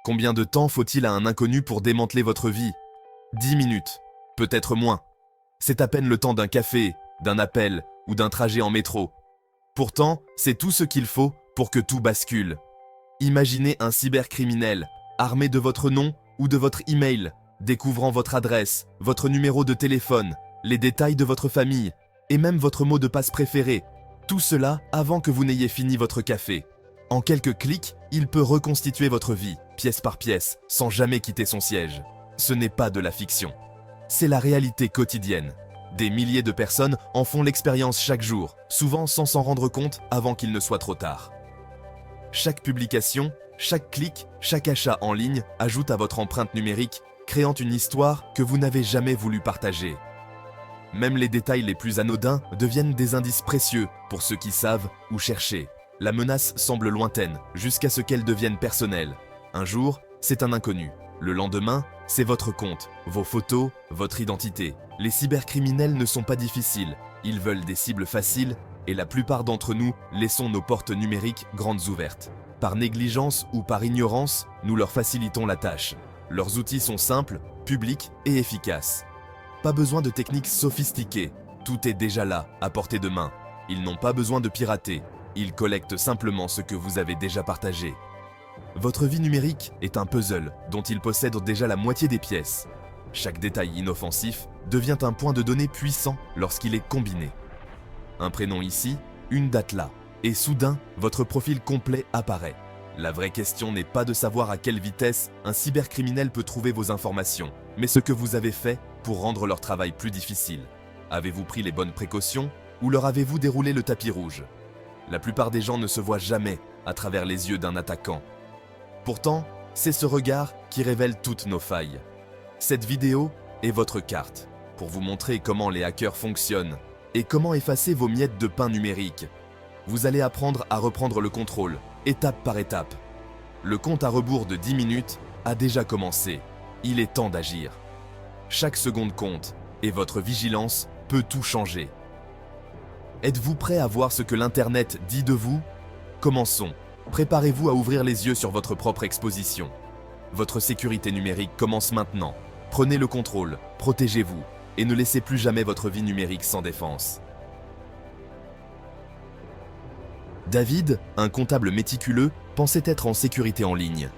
Combien de temps faut-il à un inconnu pour démanteler votre vie? 10 minutes, peut-être moins. C'est à peine le temps d'un café, d'un appel ou d'un trajet en métro. Pourtant, c'est tout ce qu'il faut pour que tout bascule. Imaginez un cybercriminel, armé de votre nom ou de votre email, découvrant votre adresse, votre numéro de téléphone, les détails de votre famille et même votre mot de passe préféré. Tout cela avant que vous n'ayez fini votre café. En quelques clics, il peut reconstituer votre vie, pièce par pièce, sans jamais quitter son siège. Ce n'est pas de la fiction. C'est la réalité quotidienne. Des milliers de personnes en font l'expérience chaque jour, souvent sans s'en rendre compte avant qu'il ne soit trop tard. Chaque publication, chaque clic, chaque achat en ligne ajoute à votre empreinte numérique, créant une histoire que vous n'avez jamais voulu partager. Même les détails les plus anodins deviennent des indices précieux pour ceux qui savent où chercher. La menace semble lointaine, jusqu'à ce qu'elle devienne personnelle. Un jour, c'est un inconnu. Le lendemain, c'est votre compte, vos photos, votre identité. Les cybercriminels ne sont pas difficiles, ils veulent des cibles faciles et la plupart d'entre nous laissons nos portes numériques grandes ouvertes. Par négligence ou par ignorance, nous leur facilitons la tâche. Leurs outils sont simples, publics et efficaces. Pas besoin de techniques sophistiquées, tout est déjà là, à portée de main. Ils n'ont pas besoin de pirater, ils collectent simplement ce que vous avez déjà partagé. Votre vie numérique est un puzzle dont ils possèdent déjà la moitié des pièces. Chaque détail inoffensif devient un point de données puissant lorsqu'il est combiné. Un prénom ici, une date là, et soudain, votre profil complet apparaît. La vraie question n'est pas de savoir à quelle vitesse un cybercriminel peut trouver vos informations, mais ce que vous avez fait pour rendre leur travail plus difficile. Avez-vous pris les bonnes précautions ou leur avez-vous déroulé le tapis rouge? La plupart des gens ne se voient jamais à travers les yeux d'un attaquant. Pourtant, c'est ce regard qui révèle toutes nos failles. Cette vidéo est votre carte pour vous montrer comment les hackers fonctionnent et comment effacer vos miettes de pain numérique. Vous allez apprendre à reprendre le contrôle, étape par étape. Le compte à rebours de 10 minutes a déjà commencé. Il est temps d'agir. Chaque seconde compte et votre vigilance peut tout changer. Êtes-vous prêt à voir ce que l'Internet dit de vous? Commençons. Préparez-vous à ouvrir les yeux sur votre propre exposition. Votre sécurité numérique commence maintenant. Prenez le contrôle, protégez-vous et ne laissez plus jamais votre vie numérique sans défense. David, un comptable méticuleux, pensait être en sécurité en ligne.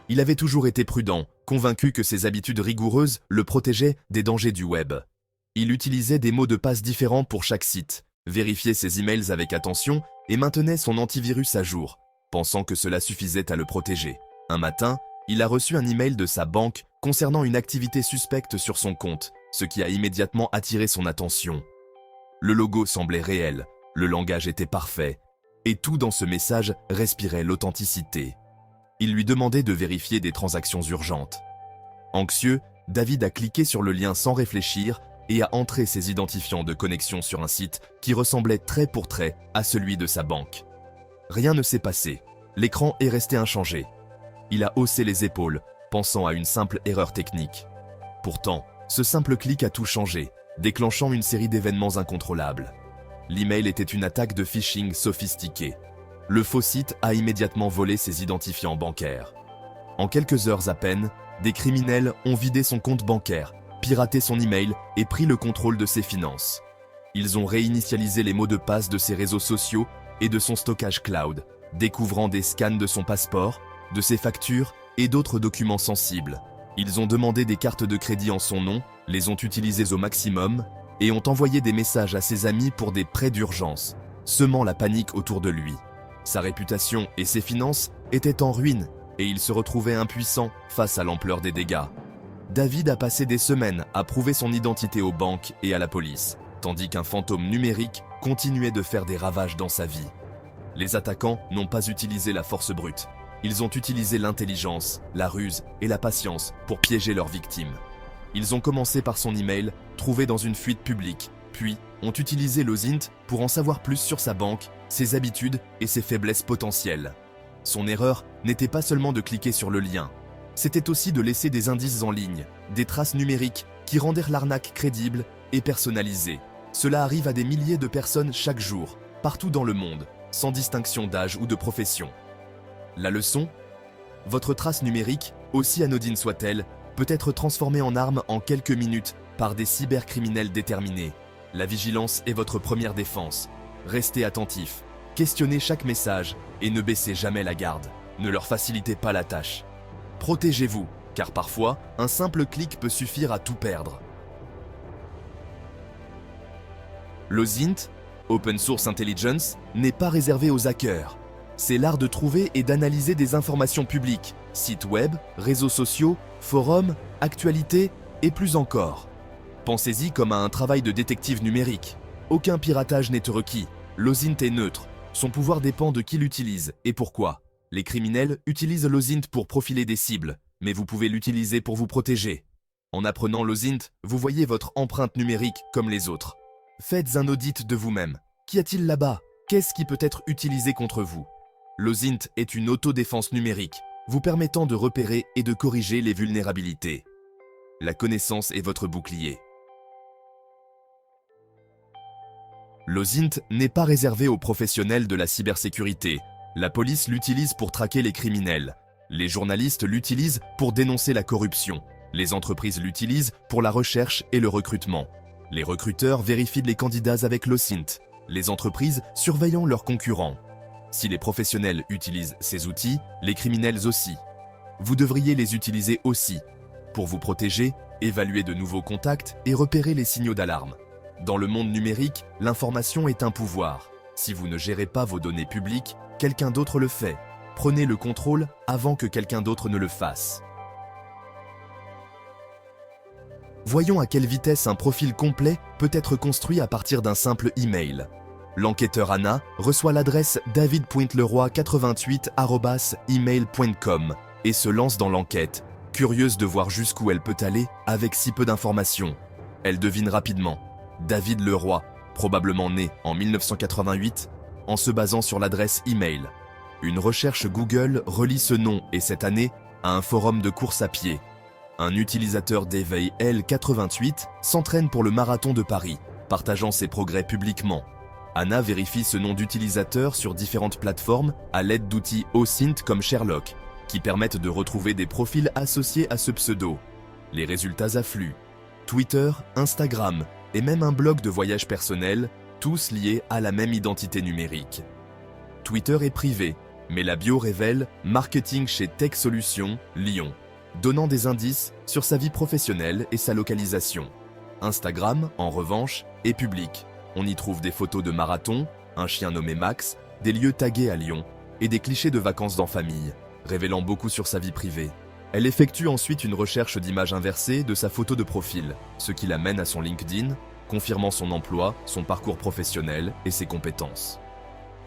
Il avait toujours été prudent, convaincu que ses habitudes rigoureuses le protégeaient des dangers du web. Il utilisait des mots de passe différents pour chaque site, vérifiait ses emails avec attention et maintenait son antivirus à jour, pensant que cela suffisait à le protéger. Un matin, il a reçu un email de sa banque concernant une activité suspecte sur son compte, ce qui a immédiatement attiré son attention. Le logo semblait réel, le langage était parfait, et tout dans ce message respirait l'authenticité. Il lui demandait de vérifier des transactions urgentes. Anxieux, David a cliqué sur le lien sans réfléchir et a entré ses identifiants de connexion sur un site qui ressemblait trait pour trait à celui de sa banque. Rien ne s'est passé. L'écran est resté inchangé. Il a haussé les épaules, pensant à une simple erreur technique. Pourtant, ce simple clic a tout changé, déclenchant une série d'événements incontrôlables. L'email était une attaque de phishing sophistiquée. Le faux site a immédiatement volé ses identifiants bancaires. En quelques heures à peine, des criminels ont vidé son compte bancaire, piraté son email et pris le contrôle de ses finances. Ils ont réinitialisé les mots de passe de ses réseaux sociaux et de son stockage cloud, découvrant des scans de son passeport, de ses factures et d'autres documents sensibles. Ils ont demandé des cartes de crédit en son nom, les ont utilisées au maximum et ont envoyé des messages à ses amis pour des prêts d'urgence, semant la panique autour de lui. Sa réputation et ses finances étaient en ruine et il se retrouvait impuissant face à l'ampleur des dégâts. David a passé des semaines à prouver son identité aux banques et à la police, tandis qu'un fantôme numérique continuait de faire des ravages dans sa vie. Les attaquants n'ont pas utilisé la force brute. Ils ont utilisé l'intelligence, la ruse et la patience pour piéger leurs victimes. Ils ont commencé par son email, trouvé dans une fuite publique, puis ont utilisé l'OSINT pour en savoir plus sur sa banque, ses habitudes et ses faiblesses potentielles. Son erreur n'était pas seulement de cliquer sur le lien, c'était aussi de laisser des indices en ligne, des traces numériques qui rendèrent l'arnaque crédible et personnalisée. Cela arrive à des milliers de personnes chaque jour, partout dans le monde, sans distinction d'âge ou de profession. La leçon ? Votre trace numérique, aussi anodine soit-elle, peut être transformée en arme en quelques minutes par des cybercriminels déterminés. La vigilance est votre première défense. Restez attentif, questionnez chaque message et ne baissez jamais la garde. Ne leur facilitez pas la tâche. Protégez-vous, car parfois, un simple clic peut suffire à tout perdre. L'OSINT, Open Source Intelligence, n'est pas réservé aux hackers. C'est l'art de trouver et d'analyser des informations publiques, sites web, réseaux sociaux, forums, actualités et plus encore. Pensez-y comme à un travail de détective numérique. Aucun piratage n'est requis. L'OSINT est neutre. Son pouvoir dépend de qui l'utilise et pourquoi. Les criminels utilisent l'OSINT pour profiler des cibles, mais vous pouvez l'utiliser pour vous protéger. En apprenant l'OSINT, vous voyez votre empreinte numérique comme les autres. Faites un audit de vous-même. Qu'y a-t-il là-bas? Qu'est-ce qui peut être utilisé contre vous? L'OSINT est une autodéfense numérique, vous permettant de repérer et de corriger les vulnérabilités. La connaissance est votre bouclier. L'OSINT n'est pas réservé aux professionnels de la cybersécurité. La police l'utilise pour traquer les criminels. Les journalistes l'utilisent pour dénoncer la corruption. Les entreprises l'utilisent pour la recherche et le recrutement. Les recruteurs vérifient les candidats avec l'OSINT. Les entreprises surveillant leurs concurrents. Si les professionnels utilisent ces outils, les criminels aussi. Vous devriez les utiliser aussi. Pour vous protéger, évaluer de nouveaux contacts et repérer les signaux d'alarme. Dans le monde numérique, l'information est un pouvoir. Si vous ne gérez pas vos données publiques, quelqu'un d'autre le fait. Prenez le contrôle avant que quelqu'un d'autre ne le fasse. Voyons à quelle vitesse un profil complet peut être construit à partir d'un simple email. L'enquêteur Anna reçoit l'adresse david.leroy88@email.com et se lance dans l'enquête, curieuse de voir jusqu'où elle peut aller avec si peu d'informations. Elle devine rapidement. David Leroy, probablement né en 1988, en se basant sur l'adresse email. Une recherche Google relie ce nom et cette année à un forum de course à pied. Un utilisateur d'éveil L88 s'entraîne pour le marathon de Paris, partageant ses progrès publiquement. Anna vérifie ce nom d'utilisateur sur différentes plateformes à l'aide d'outils OSINT comme Sherlock, qui permettent de retrouver des profils associés à ce pseudo. Les résultats affluent. Twitter, Instagram et même un blog de voyage personnel, tous liés à la même identité numérique. Twitter est privé, mais la bio révèle « Marketing chez Tech Solutions, Lyon », donnant des indices sur sa vie professionnelle et sa localisation. Instagram, en revanche, est public. On y trouve des photos de marathon, un chien nommé Max, des lieux tagués à Lyon et des clichés de vacances en famille, révélant beaucoup sur sa vie privée. Elle effectue ensuite une recherche d'image inversée de sa photo de profil, ce qui l'amène à son LinkedIn, confirmant son emploi, son parcours professionnel et ses compétences.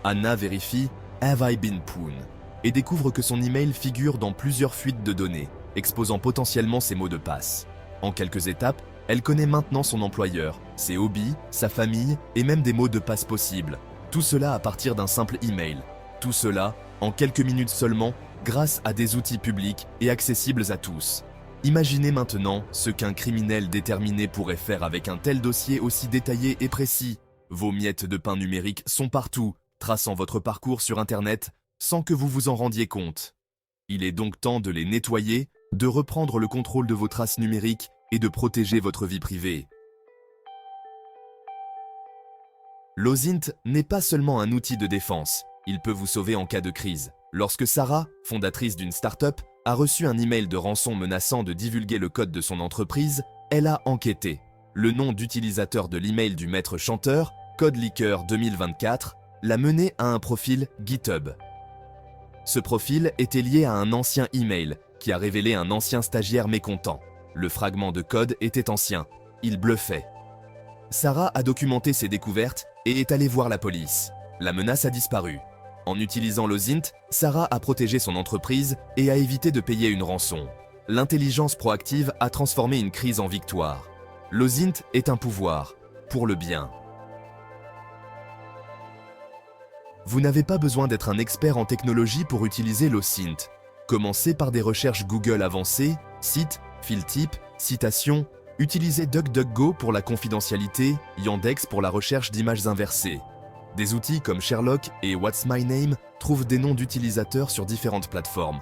Anna vérifie « Have I been pwned ?» et découvre que son email figure dans plusieurs fuites de données, exposant potentiellement ses mots de passe. En quelques étapes, elle connaît maintenant son employeur, ses hobbies, sa famille et même des mots de passe possibles. Tout cela à partir d'un simple email. Tout cela, en quelques minutes seulement, grâce à des outils publics et accessibles à tous. Imaginez maintenant ce qu'un criminel déterminé pourrait faire avec un tel dossier aussi détaillé et précis. Vos miettes de pain numérique sont partout, traçant votre parcours sur Internet sans que vous vous en rendiez compte. Il est donc temps de les nettoyer, de reprendre le contrôle de vos traces numériques et de protéger votre vie privée. L'OSINT n'est pas seulement un outil de défense, il peut vous sauver en cas de crise. Lorsque Sarah, fondatrice d'une start-up, a reçu un email de rançon menaçant de divulguer le code de son entreprise, elle a enquêté. Le nom d'utilisateur de l'email du maître chanteur, CodeLeaker 2024, l'a mené à un profil GitHub. Ce profil était lié à un ancien email qui a révélé un ancien stagiaire mécontent. Le fragment de code était ancien, il bluffait. Sarah a documenté ses découvertes et est allée voir la police. La menace a disparu. En utilisant l'OSINT, Sarah a protégé son entreprise et a évité de payer une rançon. L'intelligence proactive a transformé une crise en victoire. L'OSINT est un pouvoir, pour le bien. Vous n'avez pas besoin d'être un expert en technologie pour utiliser l'OSINT. Commencez par des recherches Google avancées, sites, fil-type, citations. Utilisez DuckDuckGo pour la confidentialité, Yandex pour la recherche d'images inversées. Des outils comme Sherlock et What's My Name trouvent des noms d'utilisateurs sur différentes plateformes.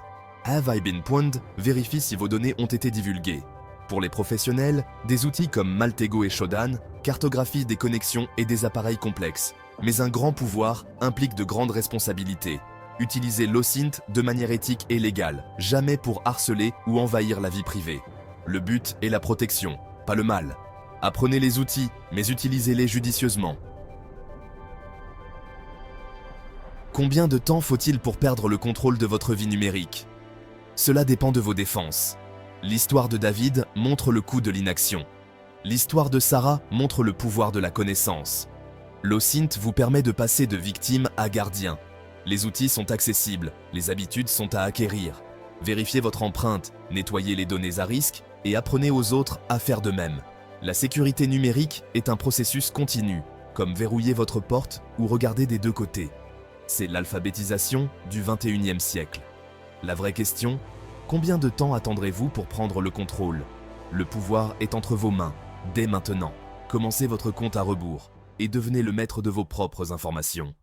Have I been pwned vérifie si vos données ont été divulguées. Pour les professionnels, des outils comme Maltego et Shodan cartographient des connexions et des appareils complexes. Mais un grand pouvoir implique de grandes responsabilités. Utilisez l'OSINT de manière éthique et légale, jamais pour harceler ou envahir la vie privée. Le but est la protection, pas le mal. Apprenez les outils, mais utilisez-les judicieusement. Combien de temps faut-il pour perdre le contrôle de votre vie numérique? Cela dépend de vos défenses. L'histoire de David montre le coût de l'inaction. L'histoire de Sarah montre le pouvoir de la connaissance. L'OSINT vous permet de passer de victime à gardien. Les outils sont accessibles, les habitudes sont à acquérir. Vérifiez votre empreinte, nettoyez les données à risque et apprenez aux autres à faire de même. La sécurité numérique est un processus continu, comme verrouiller votre porte ou regarder des deux côtés. C'est l'alphabétisation du 21e siècle. La vraie question, combien de temps attendrez-vous pour prendre le contrôle? Le pouvoir est entre vos mains, dès maintenant. Commencez votre compte à rebours et devenez le maître de vos propres informations.